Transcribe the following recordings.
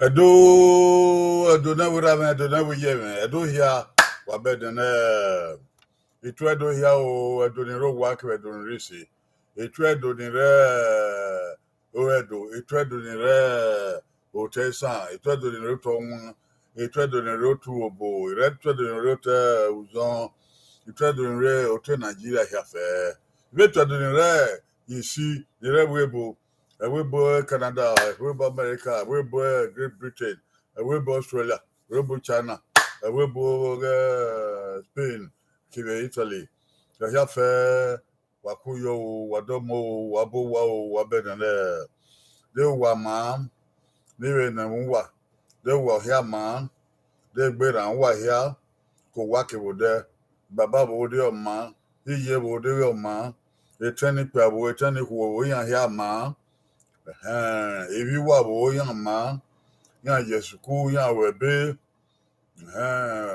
Edo never have Edo never hear Edo here wabed na itu Edo here o Edo ni ro work Edo ni risi itu Edo ni re o Edo itu Edo ni re o tesa itu Edo ni ro to itu Edo ni ro tu obo itu Edo ni ro te uzon itu Edo ni re o te Nigeria here fe itu Edo ni re yisi ni re webo Awebo Canada, Awebo America, Awebo Great Britain, Awebo Australia, Awebo China, Awebo Spain, Kive Italy. Yafe Wakuyo, Wadomo, Wabo, Wabenane. They were man, they were Namua, they were here man, they were and here, Kowaki would there, Baba would your man, he would your man, a training pabo, a training who were here man. If you were young man, yes, cool, young webe,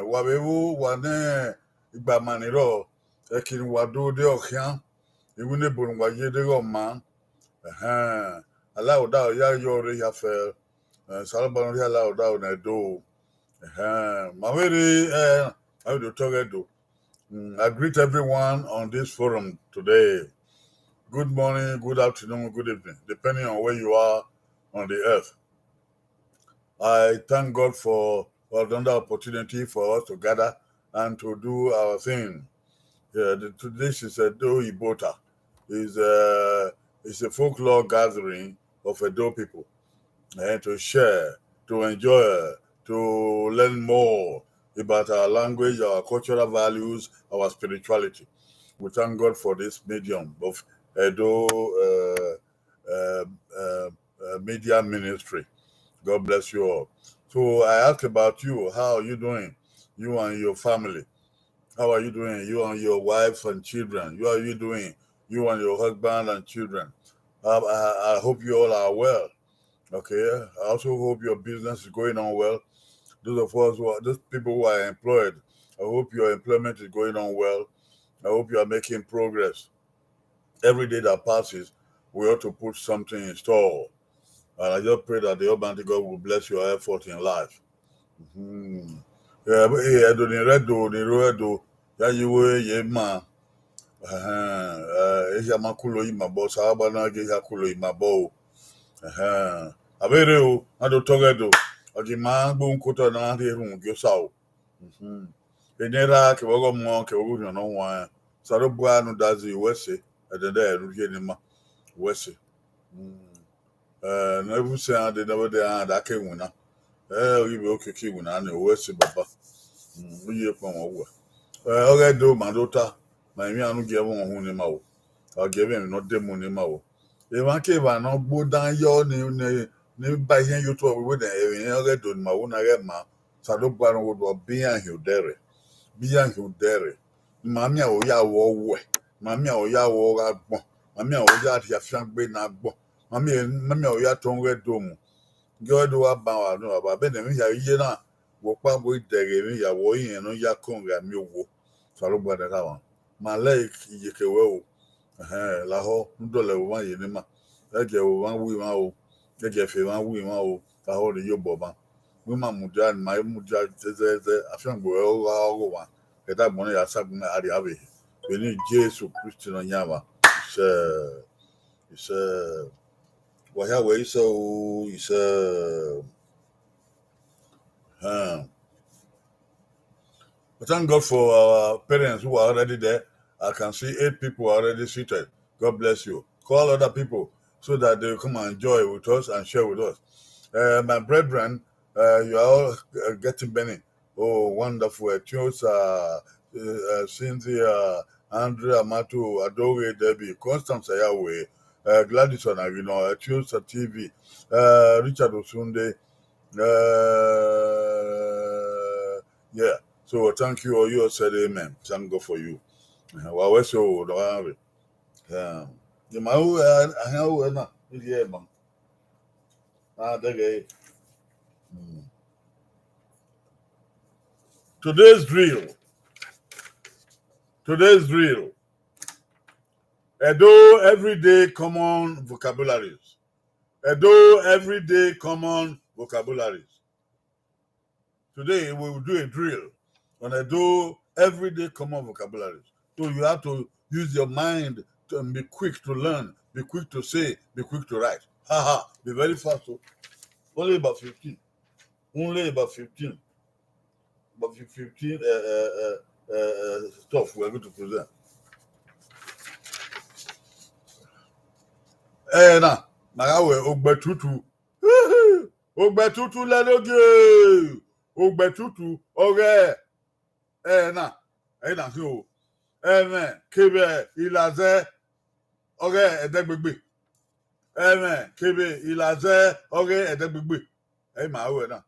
wabewu, wane, Ibamaniro, a king wado de okian, even the Bunwaye de man, allowed out, ya yori affair, Salaban allowed out a do. Maveri, I do Togedo. I greet everyone on this forum today. Good morning, good afternoon, good evening, depending on where you are on the earth. I thank God for another opportunity for us to gather and to do our thing. This is a Do Ibota. It's a folklore gathering of Edo people and to share, to enjoy, to learn more about our language, our cultural values, our spirituality. We thank God for this medium of Edo media ministry. God bless you all. So I asked about you. How are you doing? You and your family. How are you doing? You and your wife and children. How are you doing? You and your husband and children. I hope you all are well. Okay. I also hope your business is going on well. Those people who are employed, I hope your employment is going on well. I hope you are making progress. Every day that passes, we ought to put something in store. And I just pray that the Almighty God will bless your effort in life. Yeah, but I don't need red do, the red do. Yeah, you will, yeah, man. Ya makulo ima bo, sahaba na ge ya kulo ima bo. Abere o, ado togedo. Oji ma gbo nkoto na ade run gyo sao. Enera ke wogo mo ke wogo no wan. Saro bua no dazi wese, edede eru ye ni ma wese. Na ebu se ade na wode an da ke wuna. Oyibe okeke wuna na wese baba. Uye kwa wo. Oghe do mandota, ma mi anu ge won hu ni ma wo. O ge be mi no demo ni ma wo. E ma ke ba no gbo dan yo ni ba yen yo to we de e oghe do ni ma wo na ge ma. Saro bua no wo do bi an hi odere. Bi an hi odere. Mami a o ya wo we. Mami a o ya wo ga gbon. Mami a o ya ti afian gbe na gbon. Mami a o ya to nwe do mu. Ge do wa ba wa no ba be de mi ya ye na wo pa bo dere mi ya wo yin no ya kon ga mi owo. Saro bua de ka wa. Ma like ye ke we o. La ho ndo le wo ye ni ma. E je wo wan wi ma o. E je fe wan wi ma o. Ta ho de yo bo ba. We ma mu ja ma mu ja ze afian gbo o wa. Eda gbon ya sagun ari ave. Beni Jesu Christ no nyama. It's what ya we so it's But thank God for our parents who are already there. I can see 8 people already seated. God bless you. Call other people so that they come and enjoy with us and share with us. My brethren, you are all getting many. Oh, wonderful. Tunes, Cynthia, Andrea, Matu, Adobe, Debbie, Constance Ayawe, Gladys, you know, Tunes TV, Richard Osunde, yeah. So thank you all. You all said amen. Thank God for you. Well, we're so the my I know yeah, man. Today's drill. Edo everyday common vocabularies. Edo everyday common vocabularies. Today we will do a drill on a do everyday common vocabularies. So you have to use your mind to be quick to learn, be quick to say, be quick to write. Haha, be very fast. So only about 15. Only about 15. About 15 stuff we're going to present. Now, we Ogbetutu. Ogbetutu leloge. Ogbetutu Oghe. Now, so. Emwen, Kebe, Ilaze, Oghe, Edegbegbe. Emwen, Kebe, Ilaze, Oghe, Edegbegbe. Ma we na.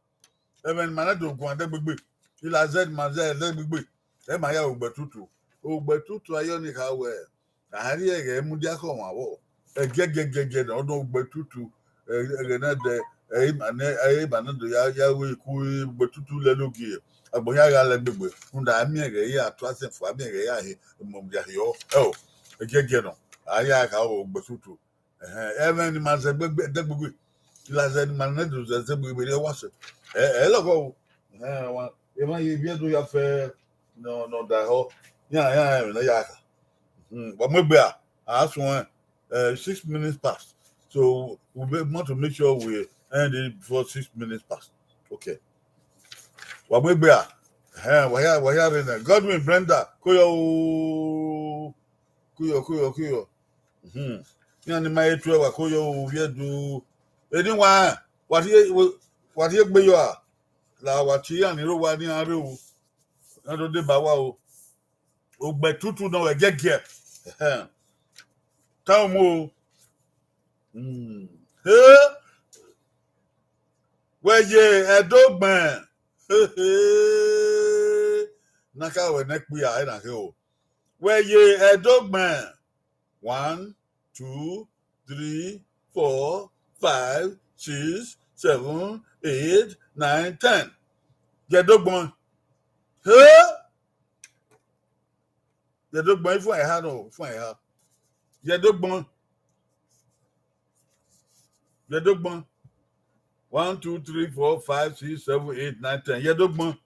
Emwen manado gun Edegbegbe. Ilaze maze Edegbegbe. Ma ya Ogbetutu. Ogbetutu ayoni ka we. Ari ege mudia ko wa wo. Egegegege na odun Ogbetutu. Ege na de manado ya we ku Ogbetutu lelogi. Agbonya ga legbegbe. Unda ami ege ya to asen fo ami ege ya he mom ya yo. Egege no. Aya ka Ogbetutu. Emwen maze Edegbegbe. Ilaze manado Edegbegbe le wase. Logo. Ema ye do ya fe no da ho. Ya na ya ka. But maybe I 6 minutes past. So we want to make sure we end it before 6 minutes past. Okay. But maybe we are Godwin Brenda. Kuyo. Yani my 12 kuyo we do. Anyone what he be you are. La what he and ro wa ni aru. Na do de ba wa o. Ogbetutu no we get here. Tamo. Weye edogban. Naka we nekpi a na ke o. Weye edogban. 1, 2, 3, 4, 5, 6, 7, 8, 9, 10. Yedogban. Yedogban fún ẹ̀ha no, fún ẹ̀ha. Yedogban. 1, 2, 3, 4, 5, 6, 7, 8, 9, 10. Yedogbon.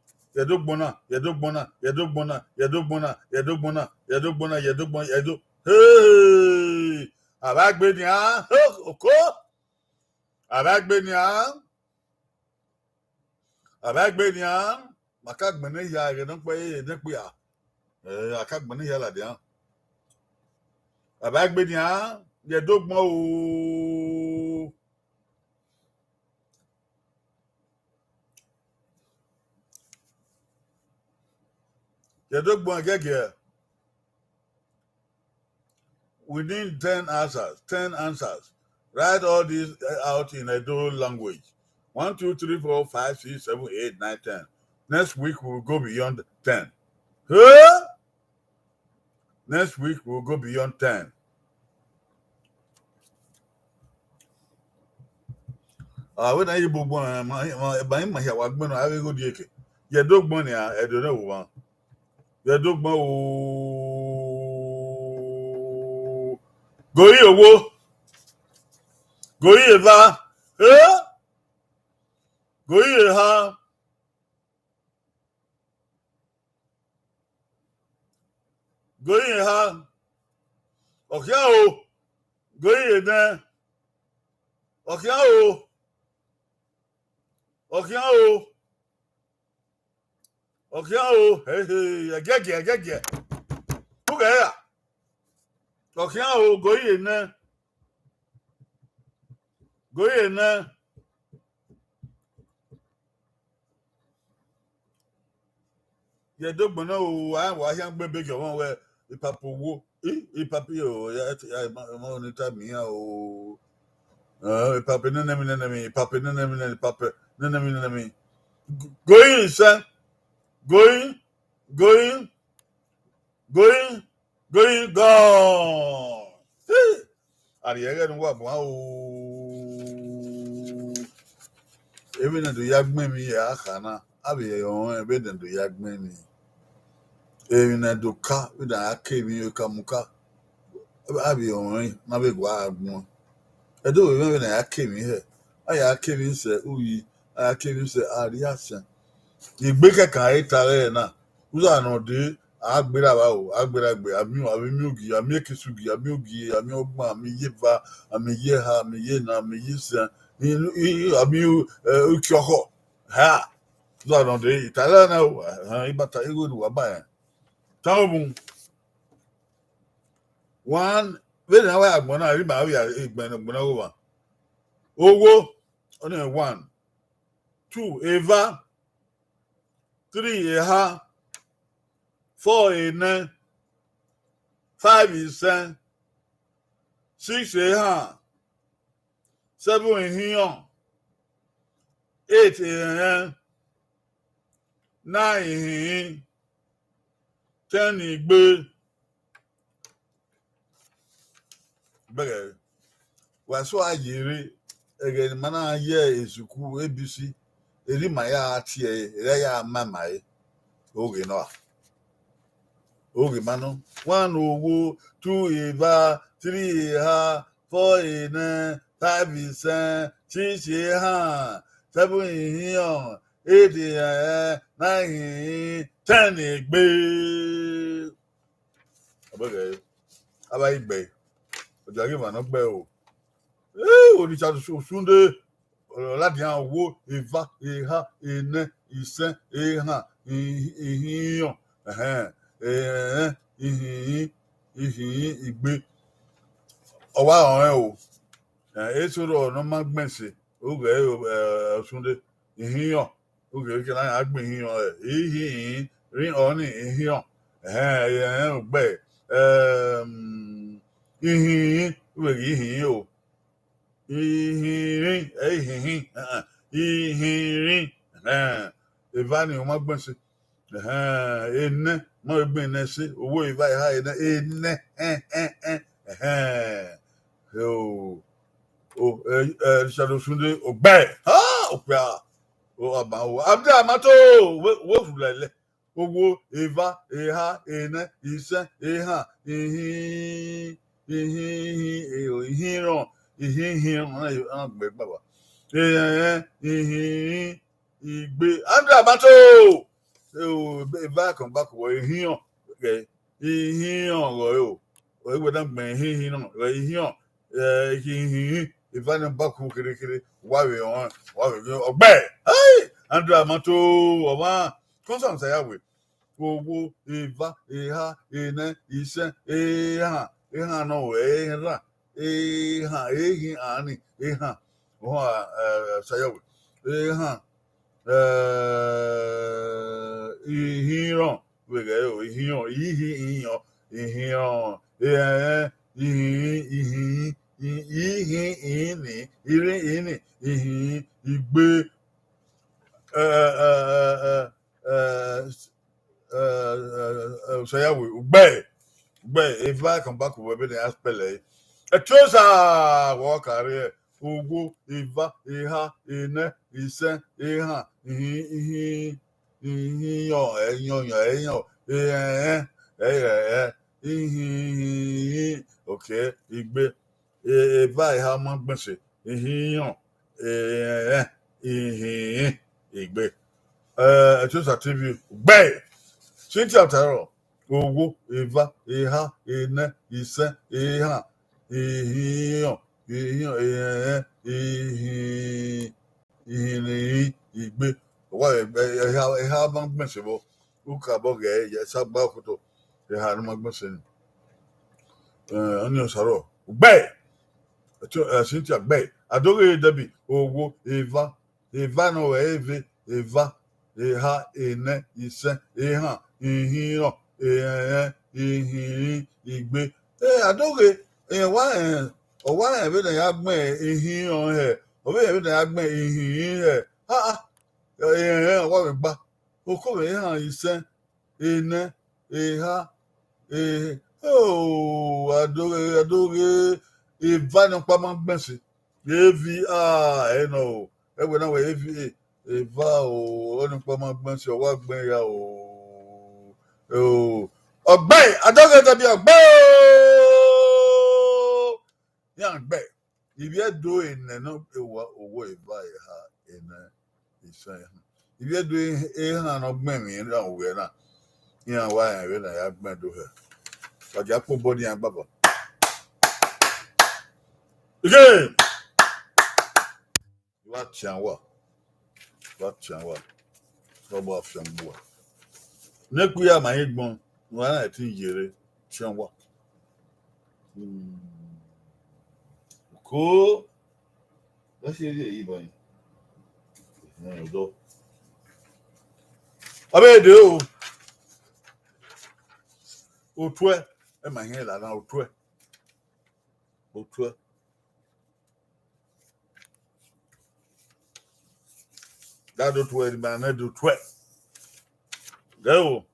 Hey! Abagbe ni a. Oko. Abagbe ni a. Makagbe ni ya re no pe a. Akagbe ni ya la de a. Abagbe ni a. Yedogbon o. Yedogbon agege. We need 10 answers. 10 answers. Write all these out in Edo language. 1, 2, 3, 4, 5, 6, 7, 8, 9, 10. Next week we'll go beyond 10. Next week we'll go beyond 10. When I book one, my hair was going to go dieke. Your dog money, I don't know one. Your dog go here, wo. Go here, va. Go here, ha. Go here, ha. Okay, oh. Go here, then. Okay, oh. Okay, oh. Okay, oh. Hey, I get you. Okay. Okay, oh. Go here, then. Go here, then. Yeah, don't know. I was young baby. You want where the papa wo? Papa, yeah, monitor me. Oh, papa, no, papa, no, papa, no. Going, son. Going, gone. Ariega no wa even do yagme mi ya kana abi yo ebe den do yagme mi even do ka we da akemi yo kamuka abi yo na be gwa agbon edo we na akemi he aya akemi se uyi Akini se ariasa. Igbe keka itare na. Uza no de agbera ba o, agbera gbe, ami ogi, ami ekisugi, ami ogi, ami ogbon, ami yeva, ami yeha, ami yena, ami yisa. Ami ukioko. Ha. Uza no de itare na o, ibata ego du waba. Tawo one when I was born, I remember we Owo, only 1, 2, Eva, 3, Eha, 4, Ene, 5, Isen, 6, Eha, 7, Ehion, 8, Ehen, 9, Ehin, 10, Igbe, Beggar. Was so I year again, mana year is cool ABC, Erimaya, Tia, Raya, Mamma, Oghe no. Oghe mano. 1 Owo, 2 Eva, 3 Eha, 4 Ene, 5 Isen, 6 Eha, 7 Ehion, 8 Ehe, 9 Ehin, 10 Igbe. Abege, aba Igbe. Ojagi mano gbe o. Onitsha Sunday. Láti àwọn owó Eva, Eha, Ene, Isen, Ehan, Ihiyan, Ihin, Igbe. Ọwá ọ̀rẹ́ o. Esoro ọ̀nà máa gbẹ̀nsẹ̀. Oge Sunday. Ihiyan. Oge kí náà á gbé ihiyan ẹ̀. Ihin, rí ọ̀nì ihiyan. Gbẹ̀. Ihin, oge ihin o. Ihinrin, Eva ni uma gbanse. Ene, mo egbe ne se, owó Eva ha ene, Richard Osunde, Ogbe, Ogbe, Aba, Abdi Amato, wo fulele. Owó Eva, Eha, Ene, Isen, Eha, Ihiran. Ihin agbe baba. Ihin Igbe. Andra Mato. Eva kan back wo ihin okay. Ihin ro o we dan gbe ihin no. Ihin ihin Eva na back wo kere wa we Ogbe. Hey! Andra Mato o ma constant say we. Owo Eva Eha Ene Isen Eha no Eha ehi ani eha sayawe eha ihiran wege o ihiran ihiran ini ire ini ihin igbe sayawe ugbe Eva kan back we be the aspele. Echosa walkare Owo Eva Eha Ene Isen Eha Ihin Ihin okay Igbe Eva Eha mo gbese Ihin Ihin Igbe Echosa TV gbe Cynthia Taro Owo Eva Eha Ene Isen Eha Ihin Igbe wa Eha ma gbese bo uka bo ge ya sagba okoto Eha no ma gbese ni oni osaro gbe Cynthia gbe Adoge Debi Owo Eva no Eve Eva Eha Ene Isen Eha Ihin Igbe Adoge ọwa ebe na ya gbẹ ihin ọhẹ ọbẹ ebe na ya gbẹ ihin ẹ ọwa mi gba okòwé hàn Isen Ene Eha Adoge Eva máa gbẹ̀sì evi ẹnà o ẹgbẹ náà wọ evi Eva o nípa máa gbẹ̀sì ọwọ́ gbẹ ya o Ogbe Adoge tàbí Ogbe yàn gbẹ ibi ẹdọ ẹnẹ náà ewa owó Eva Eha Ene If you're doing a hand of memory and we're not, you know why I really have met to her. But you put body and bubble. Again! Watch and what? Trouble of some boy. Next we are my head bone. One I think you're what? Cool. Let's see the even. There you go. I bet you. Otwe. And my head and Otwe. That do 12, man. I do 12. Go.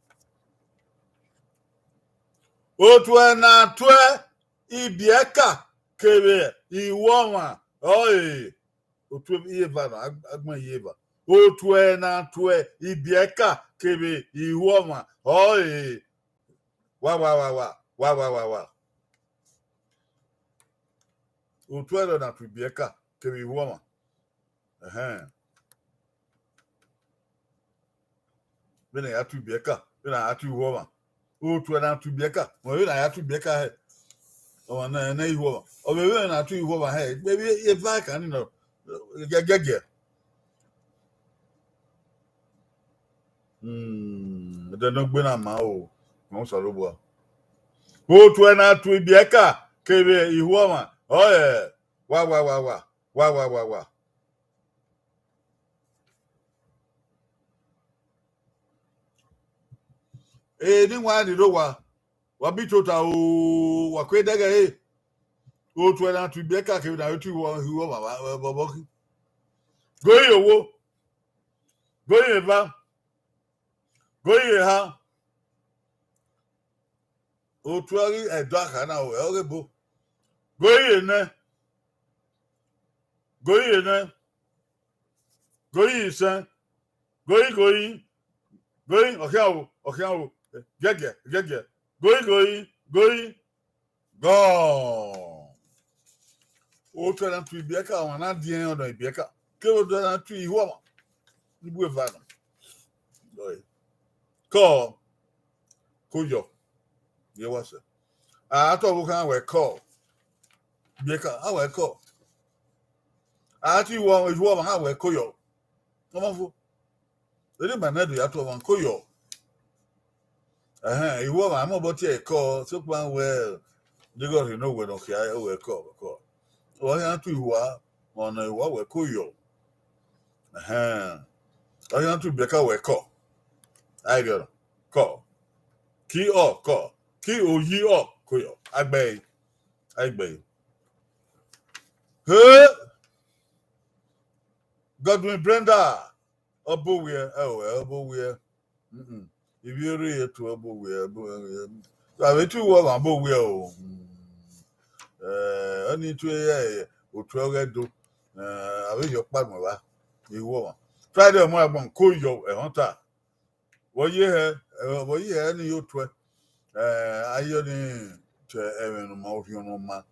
Otwe na 12. Ibieka. Kebe. Iwama. Oi. Otwe Eva. Agma Eva. Otwe na 12. Ibieka. Kebe. Iwama. Oi. Wa. Otwe na 12. Ibieka. Kebe Iwama. Bena ya tu bieka, bena ya tu woma. O tu na tu bieka. Mo bena ya tu bieka he. O na iwoma. O be na tu iwoma he. Baby e va kan no. Gege. De no gbe na ma o. Mo so lo bo. O tu na tu bieka, kebe iwoma. O ye. Wa. Ni wa ni do wa bi tota o wa kwe daga o tu na tu bieka ke na tu wo baba bobo goyi owo goyi ba goyi ha o tu ari edo aka na o bo goyi san goyi okiawo gege goyi go o tu na tu bieka wa na die o do bieka ke o do na tu ihu ama ibu eva no goyi koyo ye wase to bu kan we call bieka we call ti wo ihu ama we koyo no mo eri manedo ya to wan koyo ihu ama mo bo ti e call so plan well they got you know we don't care we call o ya tu ihu a ona ihu we koyo o ya tu bieka we call I got call ki o yi o koyo agbe Godwin Brenda Obowe Obowe if you read to Obowe I bet you were Obowe I need to o twelve do I bet your partner you woman Friday mo abon koyo e hunter what year any you 12 ayo ni che Emwen mo fi no ma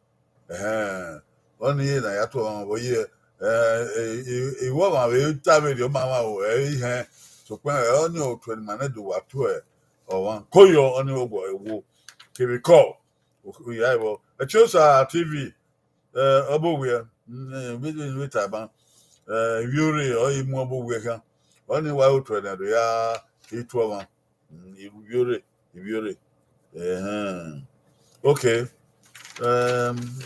one year na ya to wo year ìwọ ma be tabe de ma o ihe so pe oni o 20 manedo wa to one koyo oni ogbo ewo kiri call ya ibo chosa tv obowe we taban yuri o imu obowe kan oni wa o 20 do ya itu one yuri okay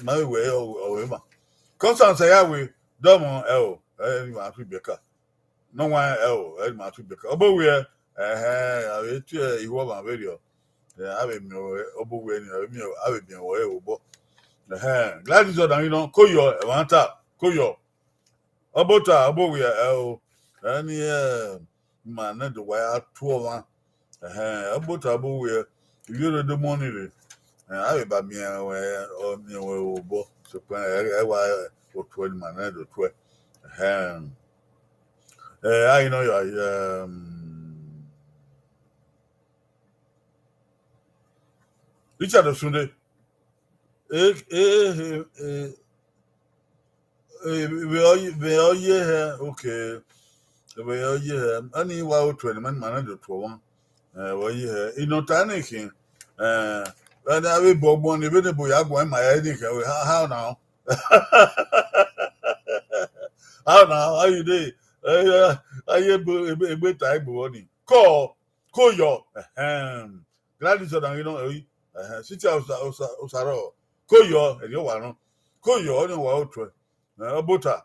my way o ma Constance ya we domo ni ma fi beka no one ni ma fi beka obowe awe tu iwo ma video awe mi obowe ni mi awe bi wo obo Gladys odan you know koyo e wan ta koyo obota obowe ani ma na do wa to wa obota obowe you do money re awe ba mi mi obo so pa e wa o 20 man do 12 I know you Richard Osunde we all here okay we any wow 20 man do to one. Tanic. And I will bob one even the boy. I'm going my head. How now? How now? How you doing? I a bit type body. Call your Gladys, city house, Osaro. Call your and your one. Call your own water. Ibota.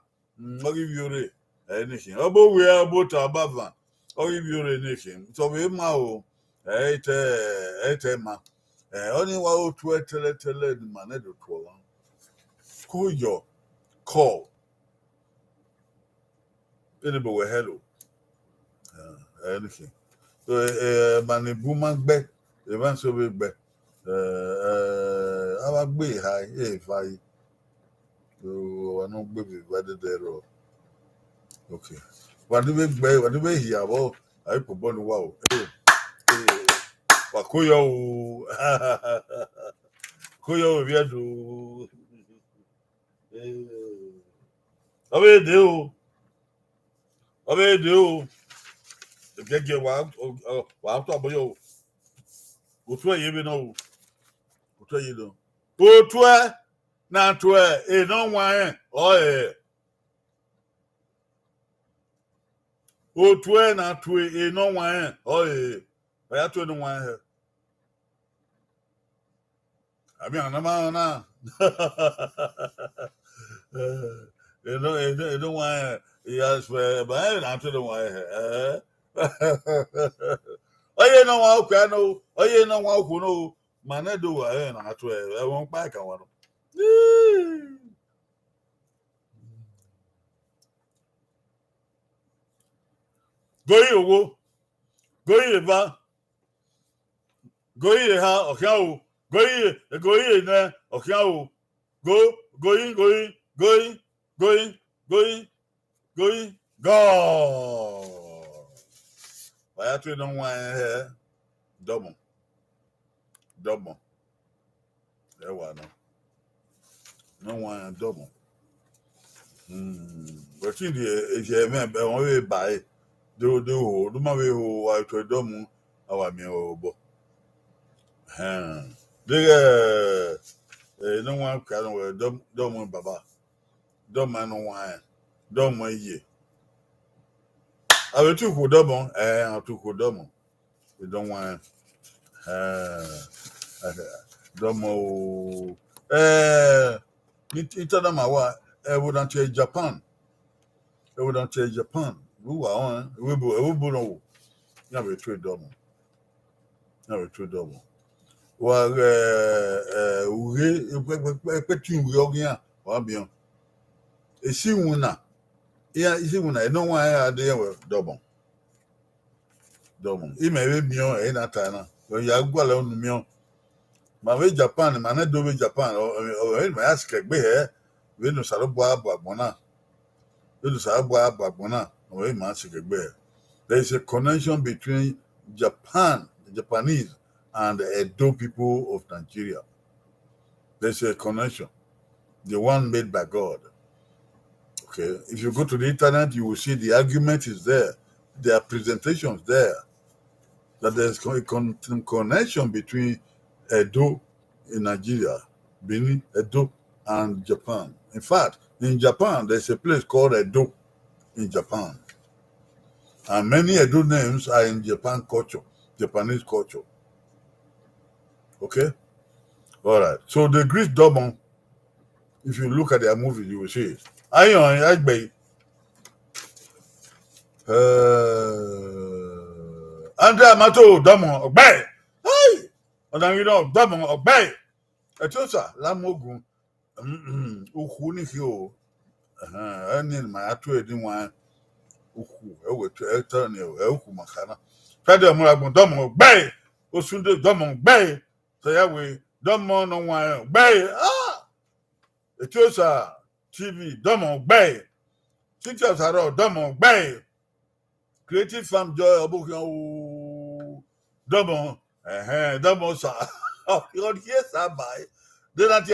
I'll give you anything. About we are about above one. I'll give you anything. So we mau. Ma. Only wow to tell the man. Call your call. Anybody hello. Anything. So man booman back. The man so big back. Our be high if I no baby whether there. Okay. What do we hear about? I put on wow. Wakuyo. Kuyo viado. Abe deu. The get wow to aboyo. Utwa yebe no. Utwa yido. Utwa na twa e no wan. Utwa na twa e no wan. I to no wan. I mean, na. You don't want yes, but I don't want oh, you know how can know, oh, you know how who know, man, I do, I won't back on one. Go, how, okay, go there, okay, going, go. I actually don't want hair. Double. There was no one double. But in the if you remember, only buy do my way who I to double our meal. They no one can wear double baba. Don't man no one. Don't my ye. I will took double, I took double. We don't want domo it tell my what I wouldn't change Japan. I wouldn't change Japan. Who are on we no never trade domo. Well we petting we ogya or beyond. A see una. Yeah, you see when I know why I there with double. It may be me in a time when you are well on me. My Japan, man, do Japan, or in my ask be here. We no Sarabua Babona. We no Sarabua Babona, or in my bear. There is a connection between Japan, the Japanese, and the Edo people of Nigeria. There's a connection, the one made by God. Okay, if you go to the internet, you will see the argument is there. There are presentations there that there's a connection between Edo in Nigeria, Benin, Edo, and Japan. In fact, in Japan, there's a place called Edo in Japan. And many Edo names are in Japanese culture. Okay? All right. So the Greek Dobon, if you look at their movie, you will see it. Ayon, Ogbe. Andrea Mato, Domon, Ogbe. Hey! Domon, Ogbe. Etosa, Lamogun. Ukuni any my atu edi wan uku ewetu etani uku makana fede mo agbon domo gbe osunde domo gbe so ya we domo no wan gbe etiosa TV domo gbe teachers are domo gbe creative farm joy obukan o domo domo sa your yes abai then at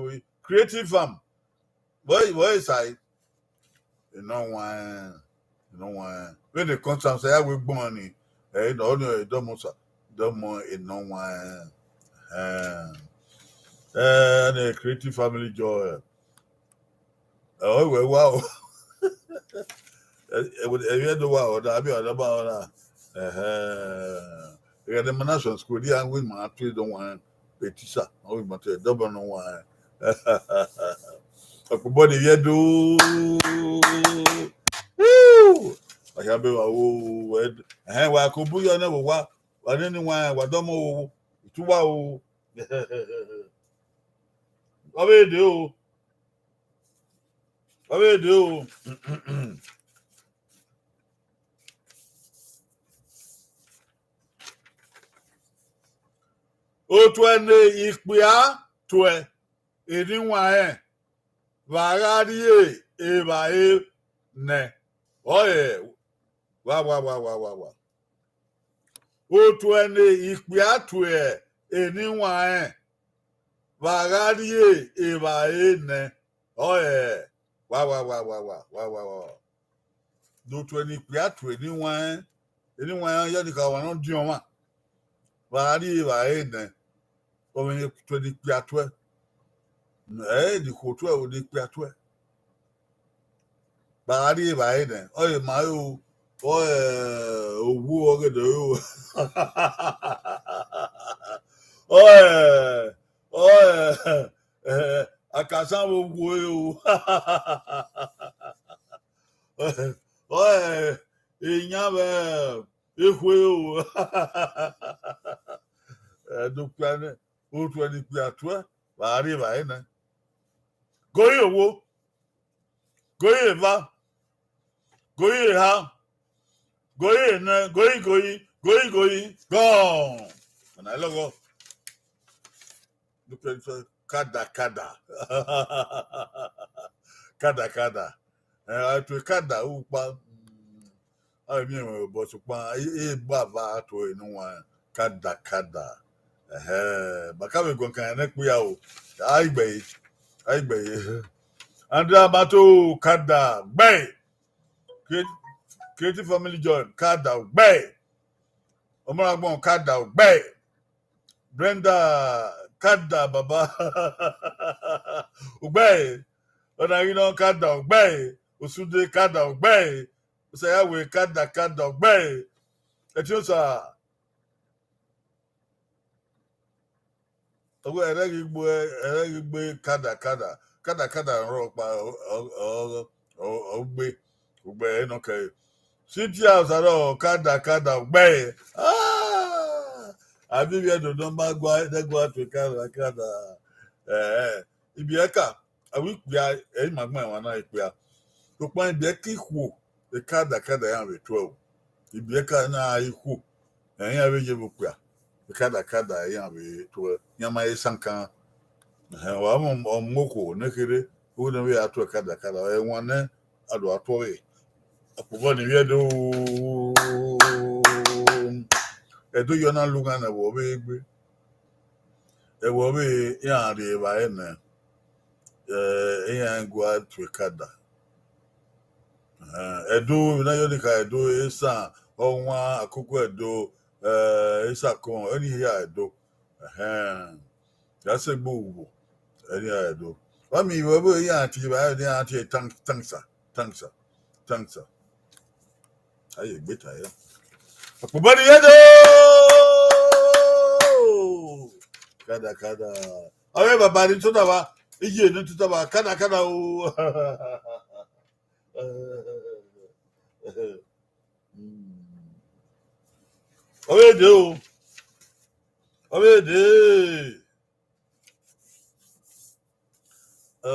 we creative farm. What is I? You know why. When they come to say I will money, eh, no, don't more, you know why. The creative family joy. Oh, well, wow. You do wow, that be about that. You got the manation school, the young women actually don't want petisa. I will not double no one. Body, you do. Woo! I have been and I could be on never what anyone, what don't know. To wow. What will do? What will do? O twene ikpia twe edinwa vagarie eba ne. Oye, wa. O twene ikpia twe edinwa vagarie eba ne. Oye, wa. Do twene ikpia twe edinwa ya dika wa no dion wa. Vagarie eba ne. Omen twene ikpia twe. Di kotu o di piatwe. Bagadi ba eden. Oye mayo owu ogede o. Akasan owu o. Inya be ehwe o. Do plan o tu di piatwe. Bagadi ba eden. Goyi owo. Goyi eva. Goyi ha. Goyi ne. Goyi. Gone. And I love look at kada. Kada. I to kada upa. I mean, but bava to no one. Kada. Bakawe gonka na kuya o. I bay. Andra Bato Kada Bay. Creative Family Joy Kada Bay. Omarabon Kada Bay. Brenda Kada Baba Ubay. Ona you know Kada Bay. Usude Kada Bay. Say I will Kada Bay. Etiosa. Ogo eregi Kada rock by Ogbe no okay. City house at all, Kada Bay. I be here to number go to Kada. Ibiaka, a week we are in my mind one night we are to find the key who the Kada and with 12. Ibiaka na who and here we give up the Kada and with 12. Yama Sanka. Moko nekere who we are to a Kada and one ado atoe. Akuboni wedo edo yona lunga na wo be ya de ba ene ya ngwa to kada edo na yonika edo esa onwa akoko edo esa kon eni ya edo ya se gbo eni ya edo wa mi wo be ya ti ba ya ti tanksa aye beta ya akubani yedo kada awe baba ni to dawa iye ni to dawa kada o awe de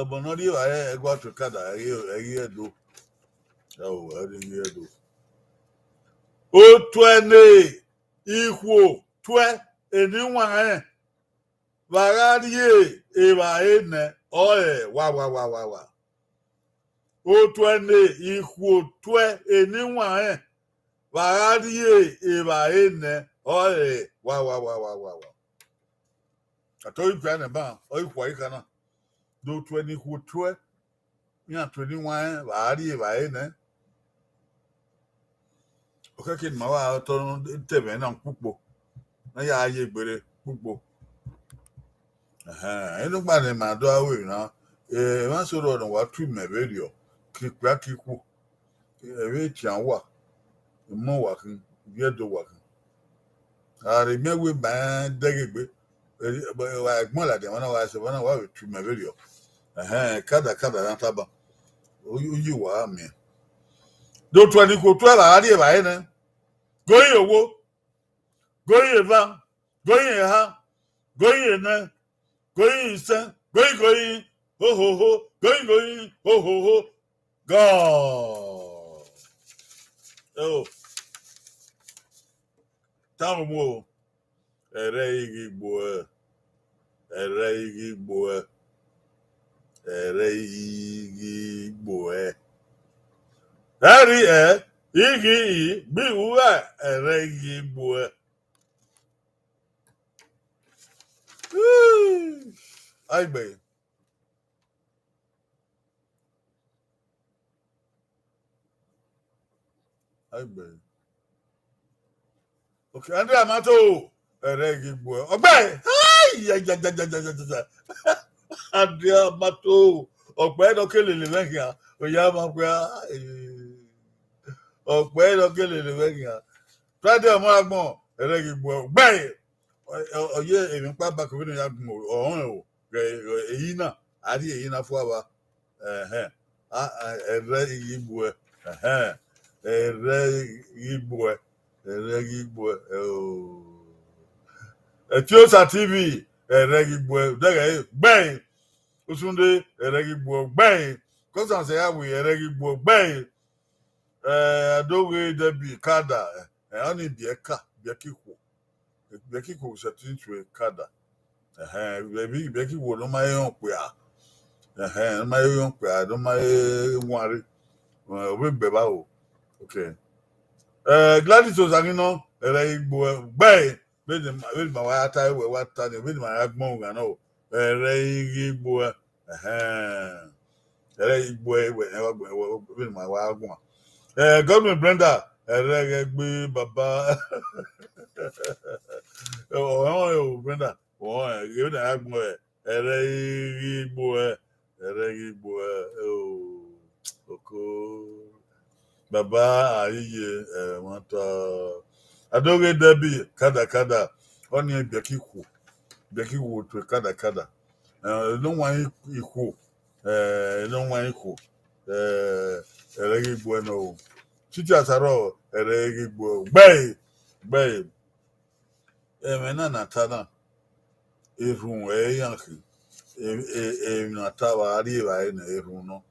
bonori wa egwa to kada edo edo o twene ikwo twe eniwa vagarie eba ene oye wa o twene ikwo twe eniwa vagarie eba ene oye wa atoyi plan ba oyi kwa ikana do twene ikwo twe ya 21 vari vai ne o ka kin ma wa to tebe na pupo na ya ye gbere pupo enu gba ni ma do awe na ma so ro wa tu me radio kikwa kiku we tian wa mo wa kan ye do wa kan ari mewe ba degegbe wa egbon la de wona wa se wona wa tu me radio kada na taba oyi wa mi do to ni ko to la ari ba ne goyin owo goyin eva goyin ha goyin na goyin ise goyin ho goyin ho god oh tamu mo ere igi gbo eri igi bi uwa ere igi gbo Agbe okay Andre Amato ere igi gbo Ogbe Andre Amato Ogbe no kelele mekia oya ma pe Ogbe no kelele mekia Friday ọmọ agbọn ere igi gbo Ogbe oye emi pa ba ko ni ya gun o èyí náà ari èyí náà fún wa ere igi gbo ere igi gbo Etiosa TV ere igi gbo dege gbeyin Osunde ere igi gbo gbeyin Kosan se ya wi ere igi gbo gbeyin Adowe Debi kada oni bi eka bi kiko se tin tu kada bi kiko no ma yon pe no ma yon pe no ma wari we gbe ba o okay Gladys Ozagino ere igbo gbe be ma wa ta we wa ta ni be ma agbon ga no ere igbo ere igbo we be ma wa agbon Government Brenda ere gbe baba Brenda you na agbon ere igbo oko baba ayiye won to Adoge Debi kada oni bekiku to kada no wan iku ere igbo no Titi Asaro ere igbo gbe emena na tana irun yanki na tawa ari ba na irun no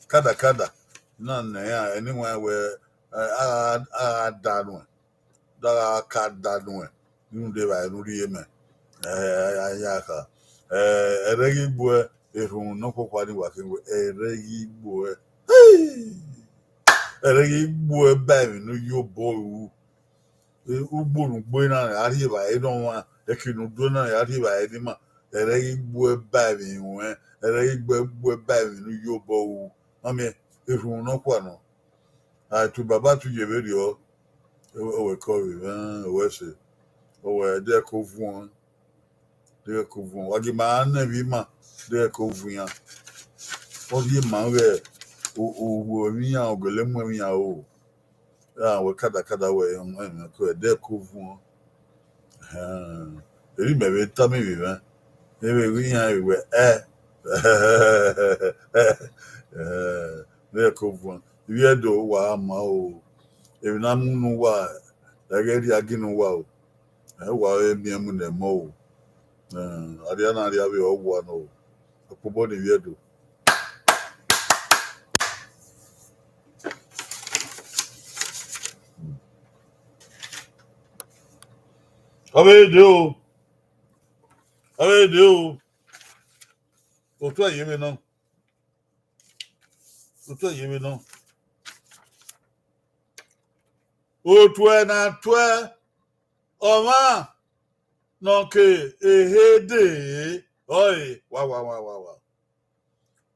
kada na na ya anyone we danu da ka danu nu de ba nu ri me ya ka ere igbo irun no kokwa ni wa ke ere igbo ba mi no yo bo ugbonu gbo na ari ba e don wa ekinu do na ari ba e ni ma ere igbo ba mi won ere igbo ba mi no yo bo mami irun no kwa no tu baba tu je be ri o we ko we se o we de ko fun wa gi ma na bi ma de ko fun yan o bi ma we o mi yan ogele mu mi yan o we kada we ko de ko fun eri me be ta mi bi ba ebe wi yan we de ko fun wi edo wa ma o ebi na munu wa dageri aginu wa o wa emi emu na mo o ariana aria we ogwa no opobo ni wi edo Abe o otu ayebe no otu na tue oma no ke ehede oi wa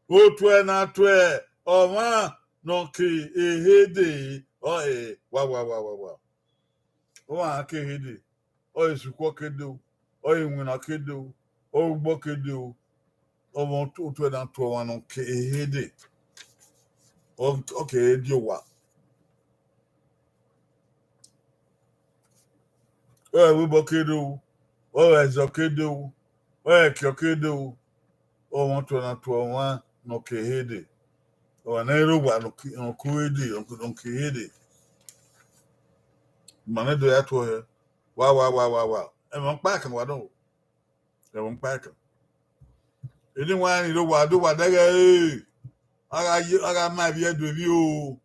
Otwe na twe. Oma no ki ehede. Oghe. Wa. Oma ke hede. Oghe sukwo kedo. Oghe nwina kedo. Ogbo kedo. Oma otwe na twe wa no ki ehede. Okay, ediowa. Wibo kedo. Ezo kedo. Kyo kedo. Oma twe na twe wa no ki ehede. Wanero wa no kuedi on kihede. Manedo ya to he. Wa. E mon pa kan wa do. E mon pa kan. Edi wa ni do wa daga aga ma bi edo bi o.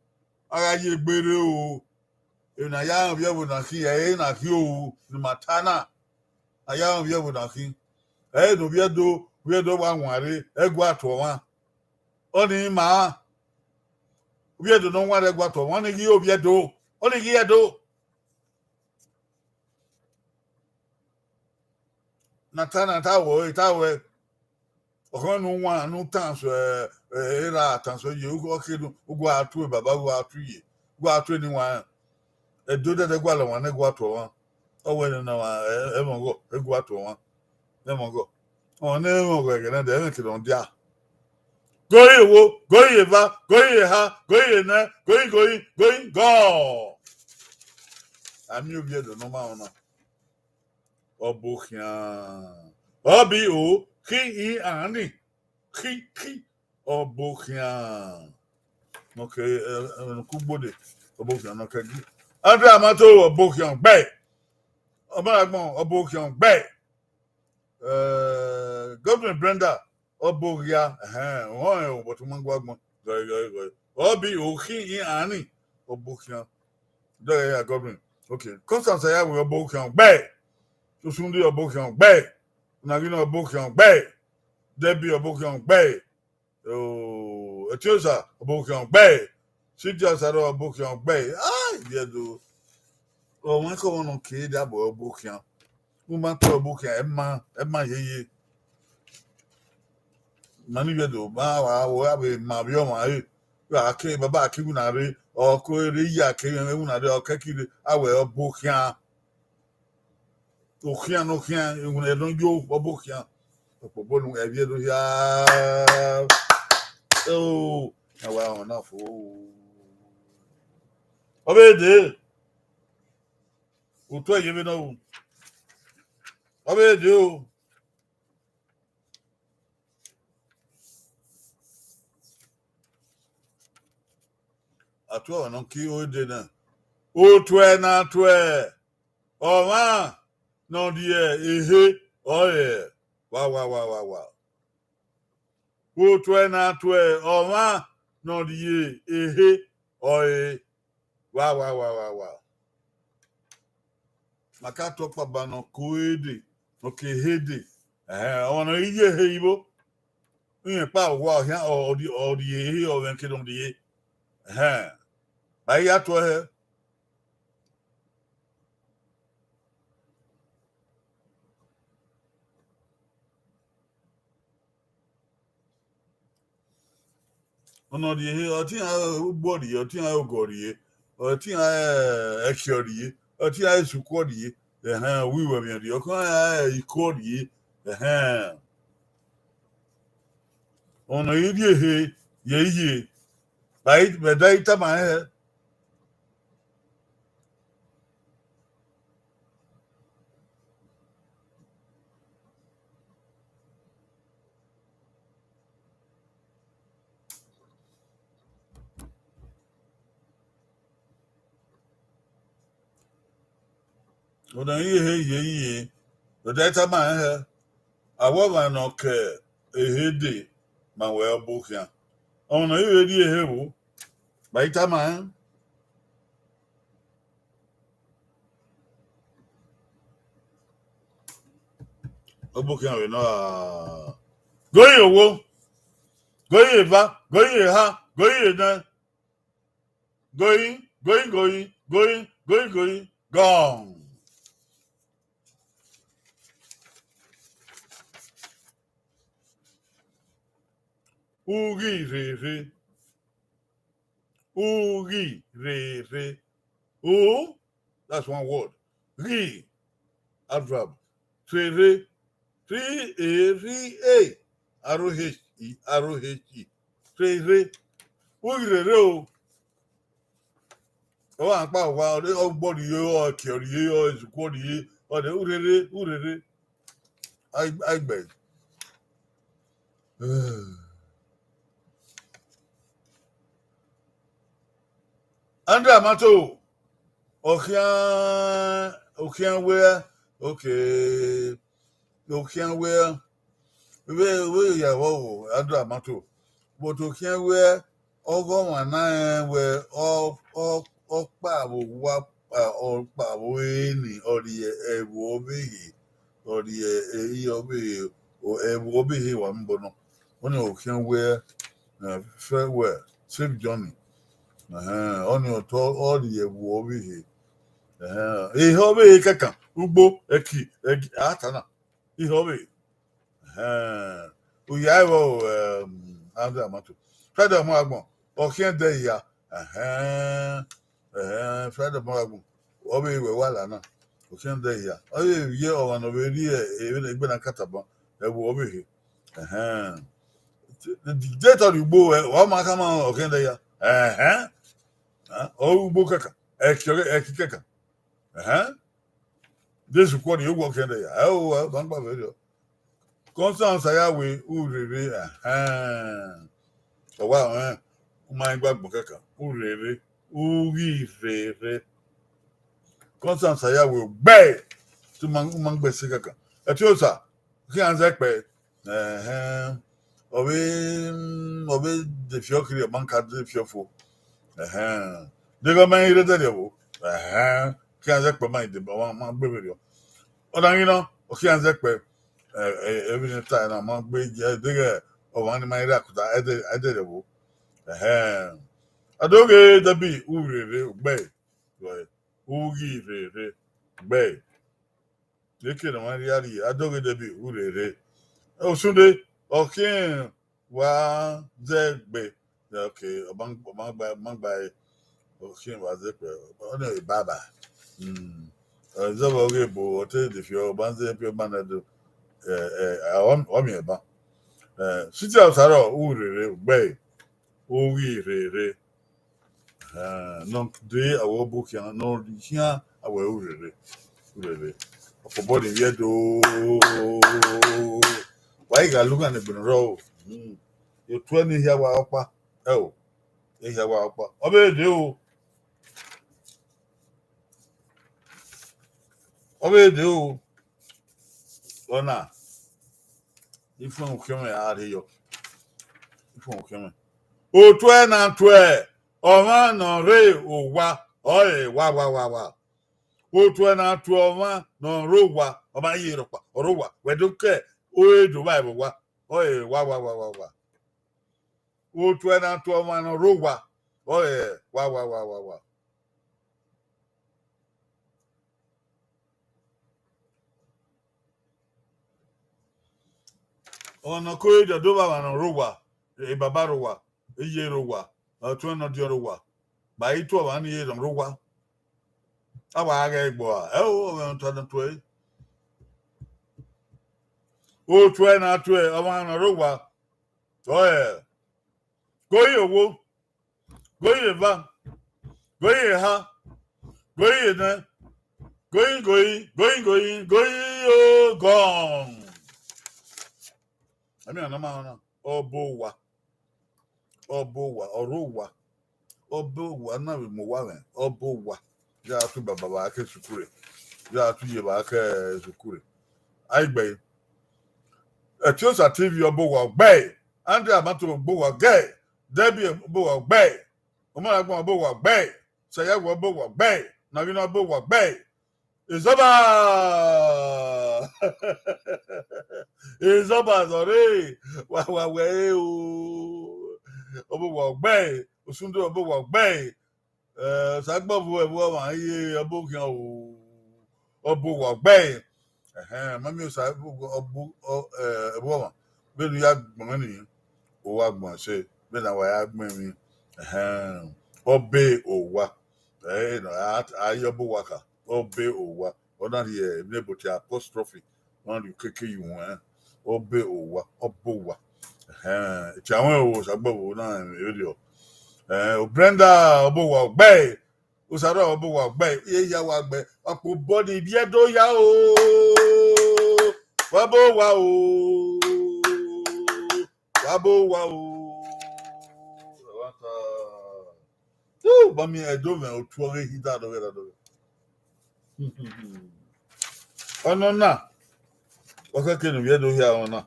Aga ye gbere o. E na ya bi ebu na ki e na ki o. Ni matana. Aya bi ebu na ki. E do bi edo wa nware egu ato wa. Oni ma bi edo no nware egu ato wa ni gi obi edo. Oni gi edo. Natana tawe ọkọnu nwa anu tanso era tanso ye ugo kedu ugo atu baba ugo atu ye ugo atu ni wa edo de gwa la wa ne gwa to wa o we na wa e mo go e gwa to wa e mo go o ne mo go ke na de ke don dia goyi wo goyi va goyi ha goyi na goyi go ami obi edo no ma ona obukian obi o ki ani ki obukian okay kugbode obukian no kagi andra amato obukian gbe obaragbon obukian gbe governor Brenda obukia won but mangwagbon go obi o ki ani obukian do ya governor okay Constance ya we obukian gbe Tusunde obukian gbe Nagina obukian gbe Debbie obukian gbe Etiosa obukian gbe Cynthia Saro obukian gbe biedo won ko won ke da bo obukian mo ma to obukian e ma yeye mani biedo ba wa wo abe ma bi o ma ya ke baba akigu na re o ko ere ya ke ewu na re o kekire awe obukian okian no kian ewu na don yo obukian Poponu eviedo ya na wa na fo obede uto yebe no obede o ato no ki o de na o twe na twe o ma no die ehe oye wa o twe na twe o ma no die ehe oye wa makato pa bano koede no ke hede ona iye heibo yin pa wa hia o di ehe o wen kedon di ba ya to he ona di ehe o ti body o ti ogori o ti exori o ti sukodi we we bien di o kan ikodi ona iri ehe ye ba da ita ma he ona ye da ita ma he awo ma no ke ehe de ma we obukia ona iri di ehe wo ba ita ma obukia we no goyi owo goyi va goyi ha goyi na goyi gone Oghe re. Oghe re. O, that's one word. Re, adverb. Tre. Re. R-O-H-E. R-O-H-E. Tre. Oghe re o. Oh, I'm about wild. Oh, body, you carry you, is quality you, or the urere. I beg. Andra Mato. Okay, where? Okay. Okay, where? Where, yeah, oh, Andra Mato. But okay, where? All go on nine where all power wap all power any or the wobi or the obi or a wobi one bono. Only okay, where? Farewell. Safe journey. On your toll all the wobi. Ihe obe kaka ugbo eki atana ihe obe uyawo anda mato fada mo agbon okin de ya fada mo agbon obe we wala na okin de ya oye ye o wan obe ri egbe na kataba ewo obe he the dictator ugbo o ma kama okin de ya o ugbo kaka eki kaka this record you work in there. Oh, bangba video. Constance ayawe urere so wow my gbagbo kaka urere uri rere Constance ayawe gbe to man gbe se kaka e ti o sa ki an ze pe obe de fiokiri man ka de fiofo de go man ire de wo ki an ze pe man de ba man gbe video odan you know o ki an ze pe every time na man gbe je de o wan ni man ire akuta ede wo adoge dabi urere gbe ugi rere gbe leke na wan ri ari adoge dabi urere osunde okin wa ze gbe okay oban gba okin wa ze pe ona baba zaba oge bo ote de fi oban ze pe banado omi eba siti ausaro urere gbe ogi rere non de awo book ya no hia awo urere for body here do why ga look at the row you 20 here wa opa oh here wa opa obe de o ona ifun okeme are yo ifun okeme o 12 na 12 ọma nọ re ụwa oye wa otu na atụ ọma nọ rụwa ọma yirokwa ọrụwa wedoke oye dubai bụ wa oye wa otu na atụ ọma nọ rụwa oye wa ọ̀nà kó èjọ dóbà wà nọ rụwa ìbàbá rụwa iye rụwa otu na dị rụwa bàyí tó ọ̀wà ní iye rụwa awa aga igbo a o ntọ to o to na to ọma na rụwa oye goyi owo goyi va goyi ha goyi na goyi o gone ami ana ma na obowa na mo wa me obowa ya tu baba ba ke sukure ya tu ye ba ke sukure ai gbe e ti o sa tv obowa gbe andre amato obowa gbe debi obowa gbe o ma gbon obowa gbe seya wo obowa gbe na wi na obowa gbe izoba izoba zore wa we o obowa gbe osundo obowa gbe sagbobu ewo wa ye abokin obo wa gbe mami o sa obo ewo wa belu ya gbon ni Owagbon say, then I me Ogbe Owa. No, Ayobo Waka. Ogbe Owa. Ona here, neighbor apostrophe. One you kick you one. Ogbe Owa. Obowa. Chawan o sagbo na radio. Brenda Obowa Ogbe. Usara Obowa Ogbe. Ye ya wa Ogbe. Apo body bi edo ya o. Wabo wa o. Wabo wa o. Bami edo me otuore hida do vera do. Ono na. Oka kenu bi edo ya ona.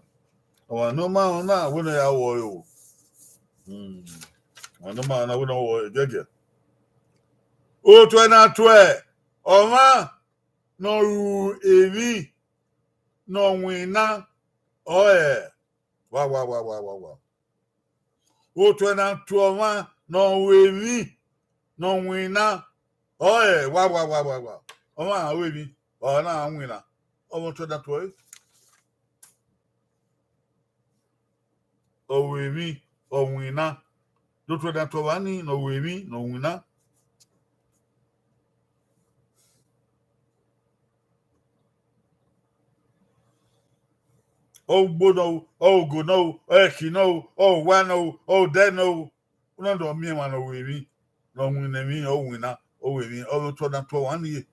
Owa no ma ona wo no ya wo yo. Ono ma na wo no wo jeje. O to na to e. Oma no ru evi no wina. Oe. Wa. O to na to oma no evi no wina. Oe. Wa. Oma evi. O na wina. Omo to na to e. O evi o wina. Do to na to wani no evi no wina. Oh, Bono, oh, go no, Eki no, oh, Wano, oh, Deno. No, do me one away me. No, win me, oh, winner, oh, we oh, to that to 1 year.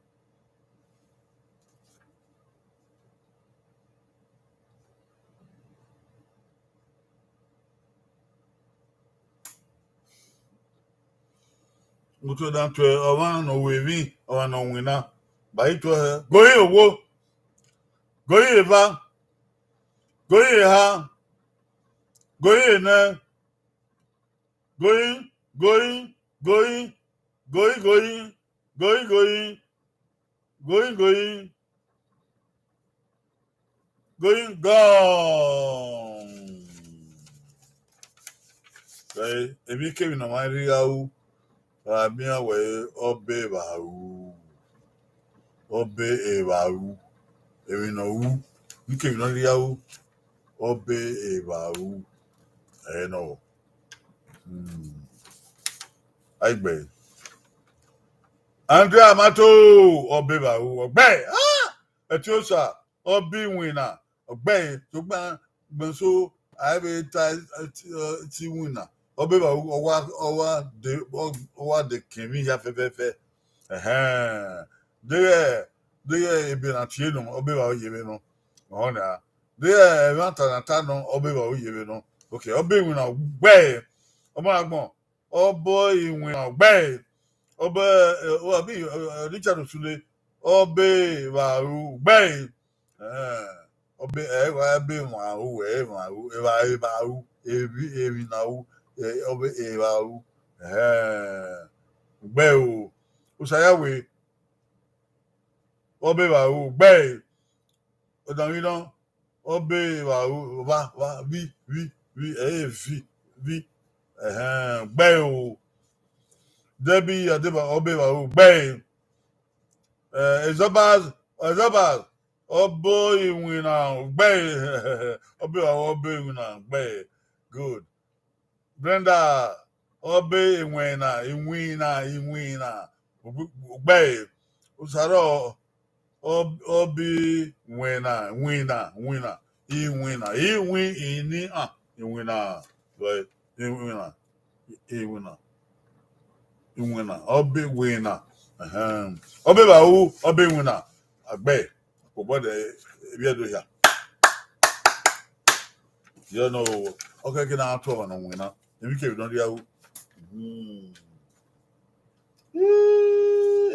Go to that to a one away me, or no winner. By to her, go here, wo, go here, va, go here, ha, go here, na, going, gone, gone. Right, if you came in a mighty out. Abia we obe baru. Obe ebaru. Ewi no wu. Nke no ria wu. Obe ebaru. No. Aigbe. Andrea Mato obe baru. Ogbe. Etiosa obi winner. Ogbe to gba so I be ti winner. Obe baru owa de kemi ya fefe. De ebe na tie no obe ba oyebe no ona de evanta na ta no obe ba oyebe no okay obe wi na gbe omo agbon obo iwin na gbe obe obi Richard Sule obe ba ru gbe obe wa be wa o we wa o e ba ru evi na o obe e ba ru gbe o usayawe obe ba o gbe odanwidan obe ba o wa vi gbe o debi adeba obe ba o gbe ezobas obo iwin na gbe obe ba obe iwin na gbe good Brenda obe iwin na gbe usaro obi winner iwina ini iwina like iwina obi winner obi ba wu obi winner agbe ko bode ebi edo ya you know okay kina ato na winner ebi ke don dia wu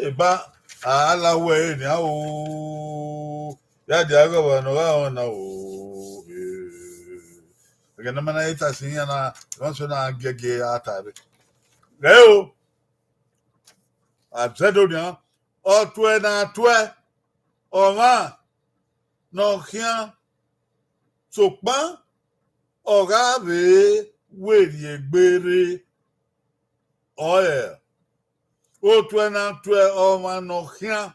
eba alawe ni awo ya di agaba no wa na o ke na mana ita sin ya na onso na gege atare leo absedo ni o tue na tue o ma no kian so pa oga be weri egbere oye o tue na tue o ma no kian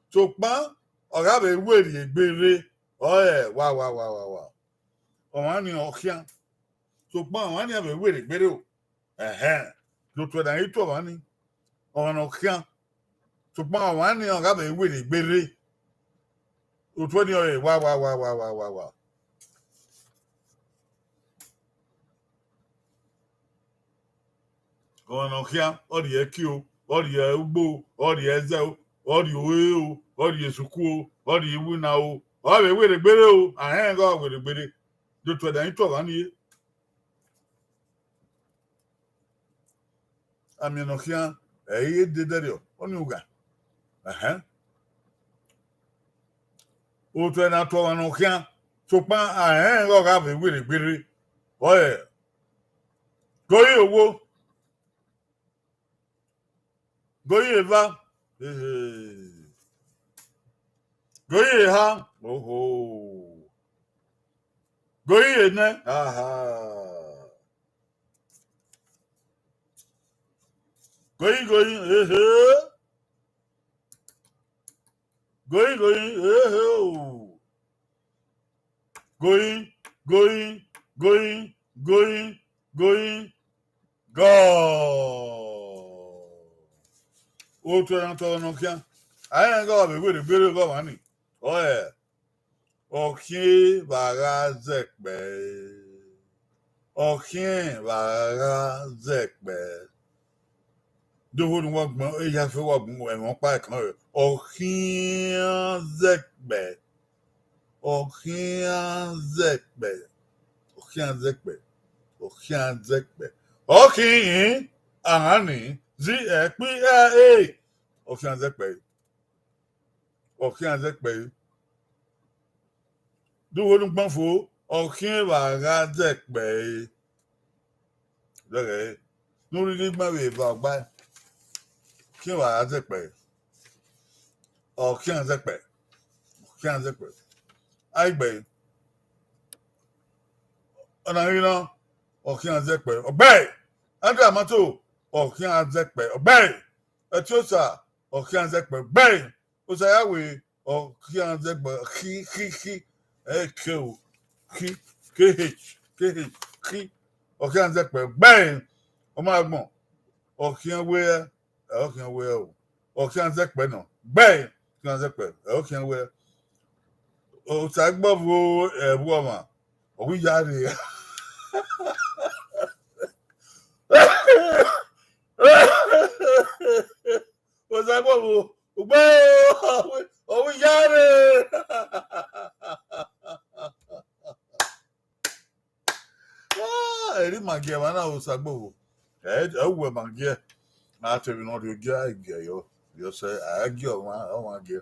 so pa oga be weri egbere oye wa o ma ni o kian to pa wani ave were gbere o do to da ito wani ono kan to pa wani on ga be were gbere o to ni o wa ono kan o ri eki o ori ugbo ori eze o ori owe o ori esuku o ori iwuna o be were gbere o ga were gbere do to da ito wani aminokia dedario oni uga o to na to anokia so pa ga be were gbere oye goyi owo goyi eva goyi ha oho goyi ene goyi goyi go o to na to no kia ga be were gbere go wani oye okin baga zekpe do won wo gbon e ya fe wo gbon e won pa kan okin zekpe okin ahani zi e pi okin zekpe do won gbon fo okin baga zekpe okay no really gba we ba gba kin wa zekpe okin zekpe aigbe ona ina okin zekpe ogbe ande amato okin zekpe ogbe etiosa okin zekpe ogbe osayawe okin zekpe ki ekeu ki okin zekpe ogbe o ma gbon okin we o okin zekpe no gbe okin zekpe okin we o ta gbo bo ebu oma o wi yare o ta gbo bo gbe o wi yare eri magie mana o sa gbo bo we magie na te bi no do gie yo say agi o ma gie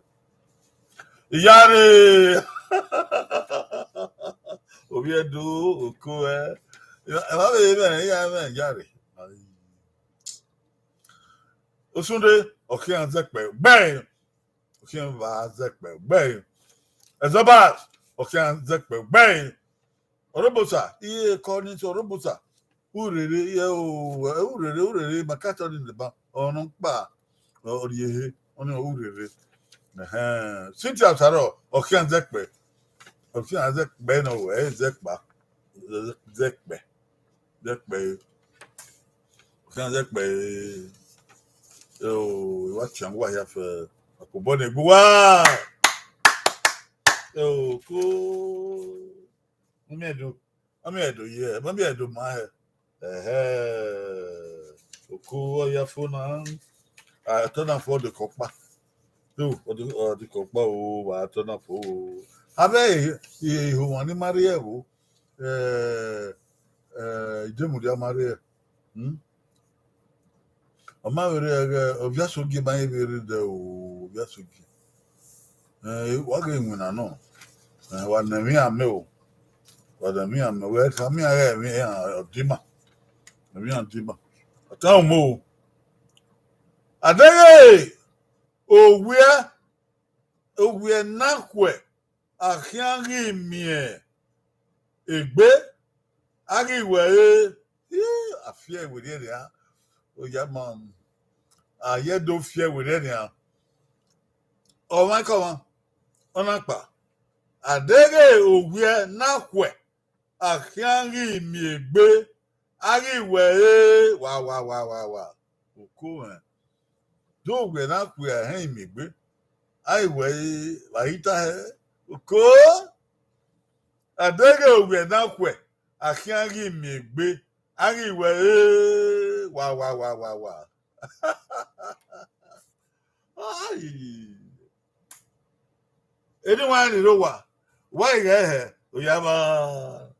yare obi edu oko ba be yare osunde okian zekpe gbe okian va zekpe gbe ezaba okian zekpe gbe orobosa iye ko ni so orobosa urere urere makata ni ba onu pa oriye oni urere Cynthia Saro, okian zekpe no zekpa zekpe okian zekpe what changwa ya fe akobone gwa ko Mami edo ma oko ya fona turn am for the kopa the kopa wa turn am for abe ihu won ni marie wo idemudi marie o ma were obiasogi ban e bere de o obiasogi wa ga enwuna no wa na mi ame o we ka mi ara mi odima mi odima ata mo adere owie nakwe akiangi mie egbe agi we afie we dey there o ya mam aye do fie we dey there o ma ko won ona pa adere owie nakwe Akiangi miegbe. Ari we wa. Oko do we na ku hen miegbe. Ai we lahita he. Oko adege we na ku. Akiangi miegbe. Ari we wa. Ai. Anyone you know what? Why here? Oyama.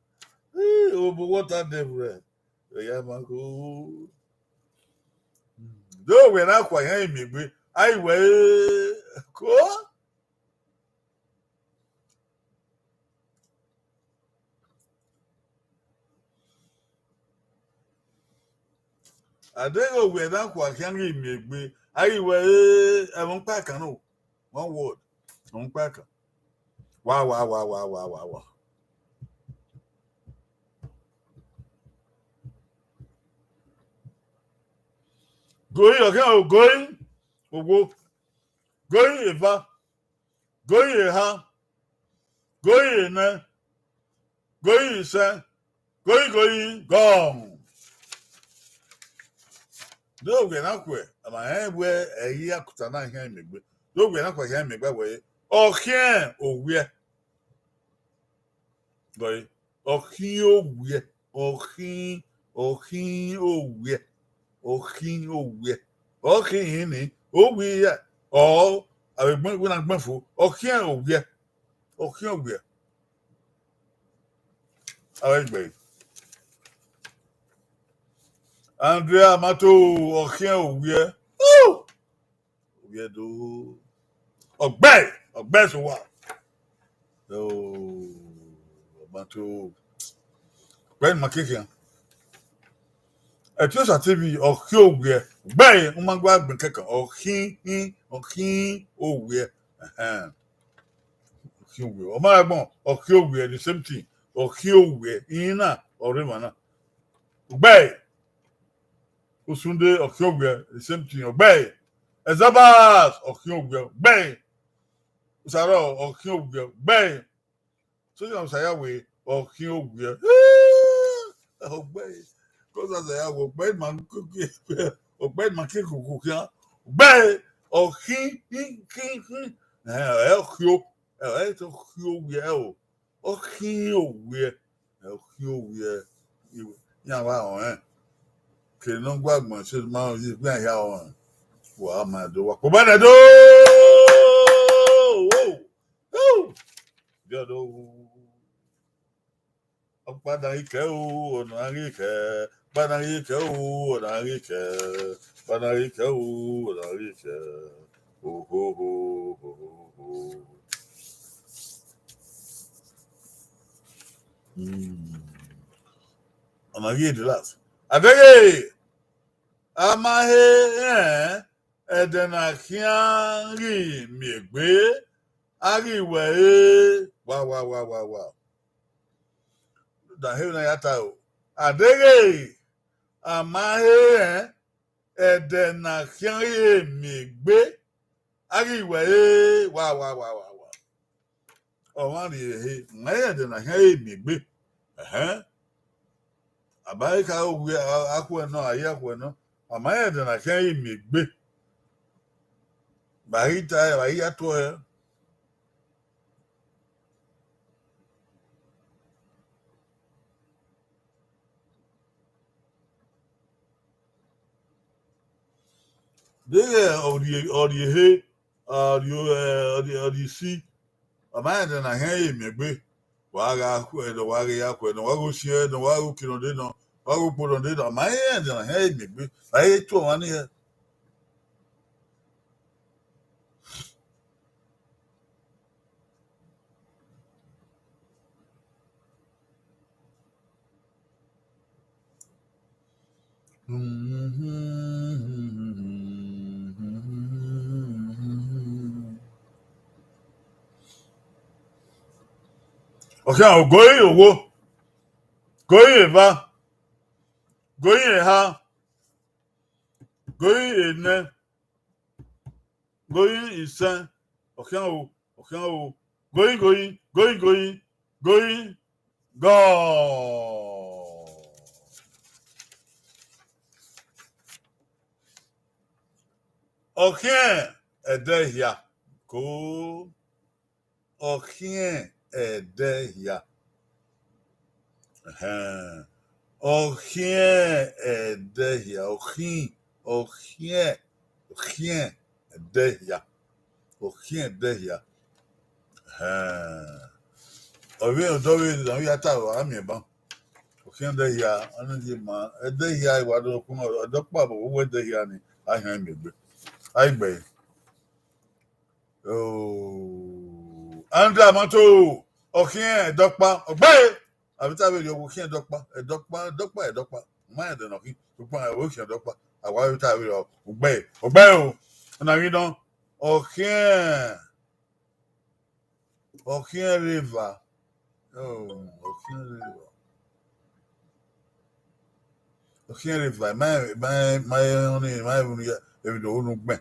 Over water devil. Oyama go. Though we're not quite hearing me, I will go. I don't know we're not quite hearing me. I will. I won't pack. No, one word. Won't pack. Wow. Going again, going. Going Eva. Going ha. Going na. Going sa. Going gone. Do we not quit? Am I where a year could not hear me? Do we not quite hear me by way? Oh, here, oh, where? Boy, oh, here, where? Oh, here, oh, where? Oh, here, oh, where? Okay, oh, we are. Oh, I went when I'm going for. Oh, here, oh, where? Oh, here, where? All right, babe. Andrea Mato, oh, here, oh, where? Oh, where do? Ogbe so what? Oh, Mato. When my kicking. Ẹtí ọ̀sà tẹ́bi ọ̀kí òwú ẹ̀ bẹ́ẹ̀ ń máa gbọ́ àgbẹ̀ kẹ́kọ̀ọ́ ọ̀kí òwú ẹ̀ ọ̀kí òwú ẹ̀ ọmọ ẹ̀gbọ́n ọ̀kí òwú ẹ̀ the same thing ọ̀kí òwú ẹ̀ ìyín náà ọ̀rẹ́ mà náà bẹ́ẹ̀ Osunde ọ̀kí òwú ẹ̀ the same thing bẹ́ẹ̀ Ezabas ọ̀kí òwú ẹ̀ bẹ́ẹ̀ Osaro ọ̀kí òwú ẹ̀ bẹ́ẹ̀ sójà ọ̀sàyàwé ọ̀kí òwú ẹ̀ bẹ́ẹ̀. Because I will bed man cookie or bed my cake cookie. Bay or he, El Hugh, or yeah, wow, eh? Can no wagman says, Mount is not here on. Well, I'm at the walk. But I do. Padà ike o ọ̀nà àríkẹ́ padà ike o ọ̀nà àríkẹ́ padà ike o ọ̀nà àríkẹ́ ohoho. Ọ̀nà yìí di láti. Àdéhìí àmàhé ẹ̀dẹ̀nà kí á rí mègbé àríwẹ̀ wá. Da hiyo na yata o adege amahe ede na kianye migbe ari we wa o wa ri he na ede na kianye migbe abai ka o wi akwo no ayi akwo no amahe ede na kianye migbe bahita ayi ato he They see a man and a hay maybe. Waga, the waga yakwe, the wago share, the wago kino dino, wago put on it on my hand and a hay maybe. I ate 2 1 here. Okay, I'll go in Eva, go in ha, go in going son. Okay, going. Gone. Okay, Edehia. Cool. Okay, Edehia. Okay, Edehia. Okay, okay, okay, Edehia. Okay, Edehia. Obi odowe na yata wa amieba. Okay, Edehia. Anu ma Edehia iwado kun odokpa bo wo Edehia ni ahan megbe. Aigbe. Oh, Andra Mato, okay, Dokpa, obey. I've told you, okay, Dokpa. Mind the knocking, to point a work, Dokpa. I want to tell you, obey. And I don't, okay, river. Oh, okay, river. My only, every don't know,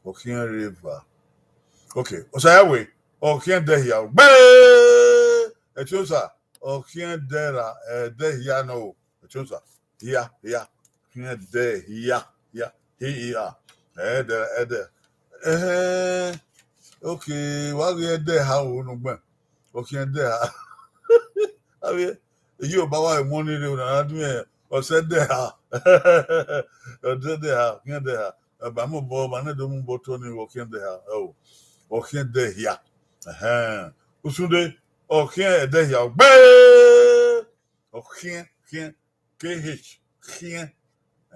okay, river. Okay, Osayawe, Okiendehia, Echosa, Okiendera, Dehia no, Echosa, here, Kiendehia, here, okay, while we are there, how no man, Okiendea, I mean, you about money, or said there, or did there, Kiendea, a Bamu Bob, and I don't want to Okiendea, oh. Okay, there here. Usunde, okay, there here. Okay, KH, KH. I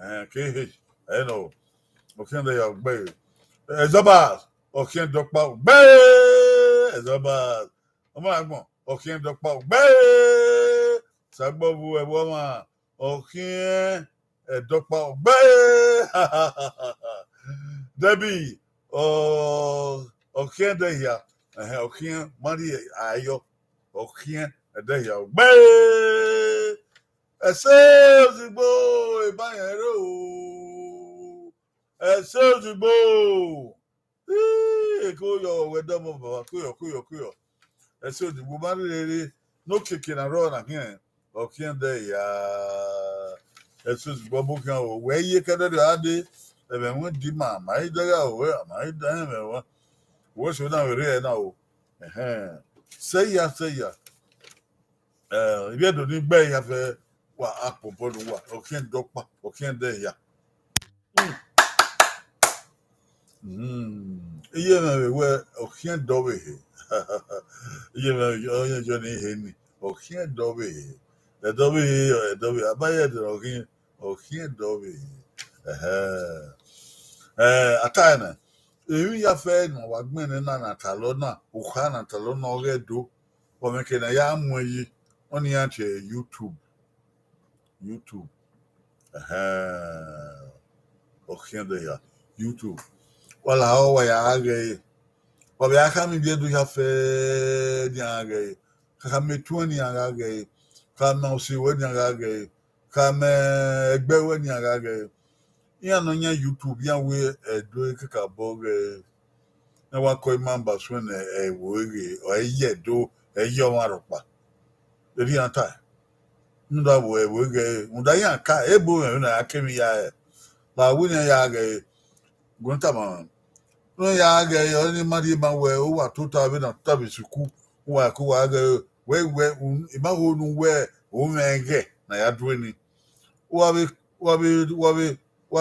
know. Okay, there here. Zabas, okay, Dokpa, Zabas. Amagmo, okay, Dokpa, Sababu, a woman, okay, Dokpa, Debbie, oh. Okay, there here. Okay, money, ayo. Okay, there here. A sales boy, buy a row. A sales boy. Go your weather over. Kuyo. A sales woman, really. No kicking and run again. Okay, there ya. A sales boy, where you can do the and when demand my dagger, my damn. What's your name now? Say ya. If you don't buy, have a apple bottle. Okay, Dokpa. Okay, there ya. Yeah, where okay, Dobby. You're Johnny Henry. Okay, Dobby. The Dobby. I buy it. Okay, Dobby. Atana. Ewi ya fe no wagmen na natalo na ukha natalo na ogedo o meke na ya amyi oni ya che YouTube okhende ya YouTube wala hawa ya age wa ya kami biedu ya fe ni age kama tuani age kama usiwe ni age kama egbe we ni age ya no nya YouTube ya we edo kaka boge na wakọ mamba so na ewoge oye do eyo maropa ebi anta nda bo ewoge nda ya ka ebo na akemi ya la wunya ya ga gunta ma no ya ga yo ni mari ma we o wa tota bi na tabi suku wa ku wa ga we ima ho nu we o menge na ya do ni wa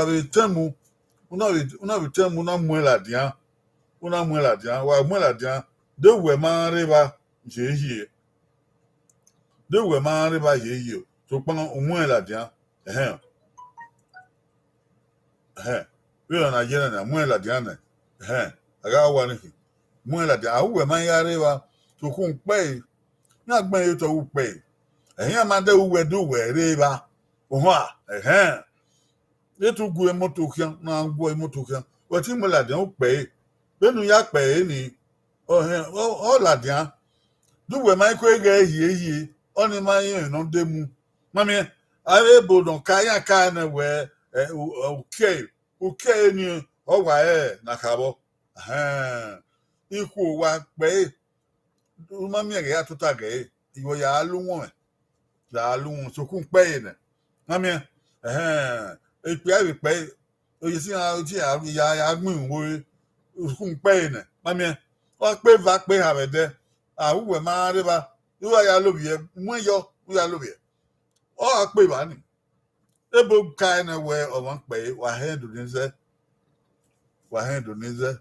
bi temu una bi temu na muela dia una muela dia de we ma riba jeje so pa o muela dia we na jena na muela dia na aga wa ni muela dia o we ma ya riba so kun pe na gban yo to u pe ma de u we do we riba o ha etu gu emoto kian na gbo emoto kian o ti muela dia o pe benu ya pe ni o la dia do we mai ko ga ehie oni mai no demu mami are bo don kaya ka na we okay ni o wa na kabo iku wa pe mami ga tuta ga iwo ya lu won la lu so kun pe ne na me e pe o yi si a ti ya gbin wo kun pe ne na me o pe va pe ha be de a wu ma re ba yo ya lo bi e mo yo ya lo bi o pe ba ni ebo kai na we o won pe wa handle ni ze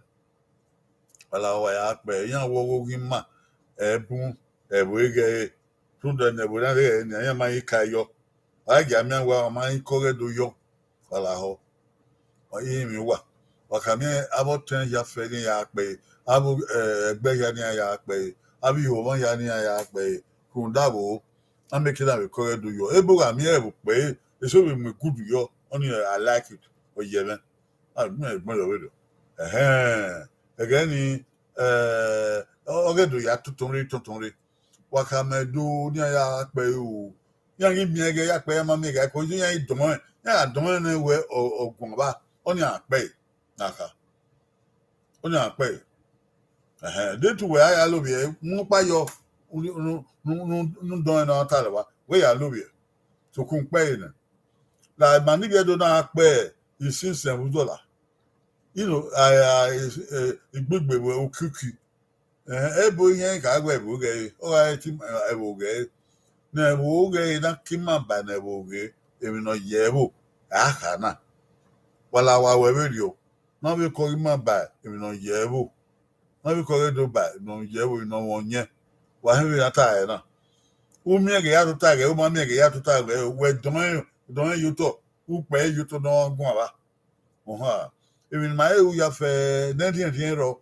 wala wa ya pe yan wo gi ma ebun ebu ige tunda ne bu na re ni yan ma yi kai yo wa ga mi wa ma yi ko do yo wala ho o yi mi wa wa ka mi abo ten ya fe ni ya pe abo egbe ya ni ya pe abi ho won ya ni ya pe kun dabo am make that we ko do yo ebo ga mi ebu pe eso we me good yo only I like it o ye me ah me mo yo we do again ni Oghe do ya tutunri wakamedu ni ya pe o yan mi ege ya pe ma mi ga ko ju yan domo ya domo na we ogun ba oni ape naka oni ape de tu we ya lo bi mu pa yo nu don na ta wa we ya lo bi so kun pe na la mani ge do na pe isinsen budola igbegbe we okuki ebo ihe ka agwa ebo ge o ga ti ebo ge na ebo ge na kima ba na ebo ge emi no ye ebo aha na wala wa we radio na be ko ima ba emi no ye ebo na be ko do ba no ye ebo no wonye wa he ya ta na u mi ge ya to ta ge u ma mi ge ya to ta ge we don you to u pe you to no gun aba oha emi ma e u ya fe na dia ro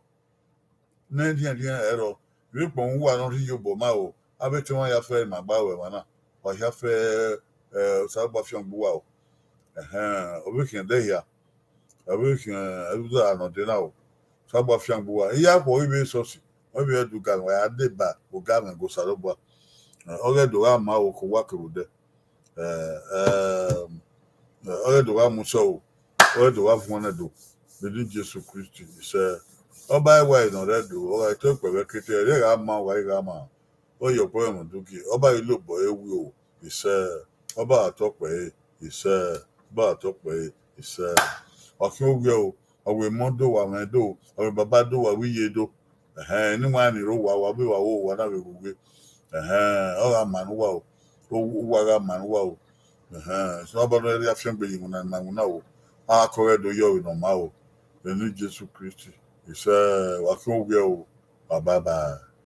ero we pon wa no ri yobo ma o abe ti won ya fe ma gba we na o ya fe sa gba fi on buwa o obi kin de ya obi kin azu ano de na o sa gba fi on buwa iya ko ibe so si o bi edu ga wa de ba o ga me go sa lo buwa o ge do wa ma o ko wa ko de o ge do wa mu so o do wa fun na do be Jesus Christ is ọba ẹwà ìnàrẹ dùn ọba ètò ìpẹ̀wẹ́ kété ẹ̀rẹ́ ìhà máa wà ìhà máa ó yọ pé ẹ̀mọ̀ dúkì ọba ìlú bọ̀ ewu o ìṣẹ́ ọba àtọ́pẹ́ ìṣẹ́ ọ̀kí ó gbé o ọ̀wẹ̀ mọ́ dó wà wọ́n dó ọ̀wẹ̀ bàbá dó wà wíyé dó níwọ̀n àníró wà bí wà ó wà náà wẹ̀ gbogbo ọ̀rọ̀ àmàlú wà o ó wà rà àmàlú wà o ṣé ọba náà rí afẹ́ǹgbè yìí náà o akọ̀rẹ́ dó yọ̀ ìnà máa o ẹni Jésù Kristi ìṣe wà kí ó gbé o bàbá bá.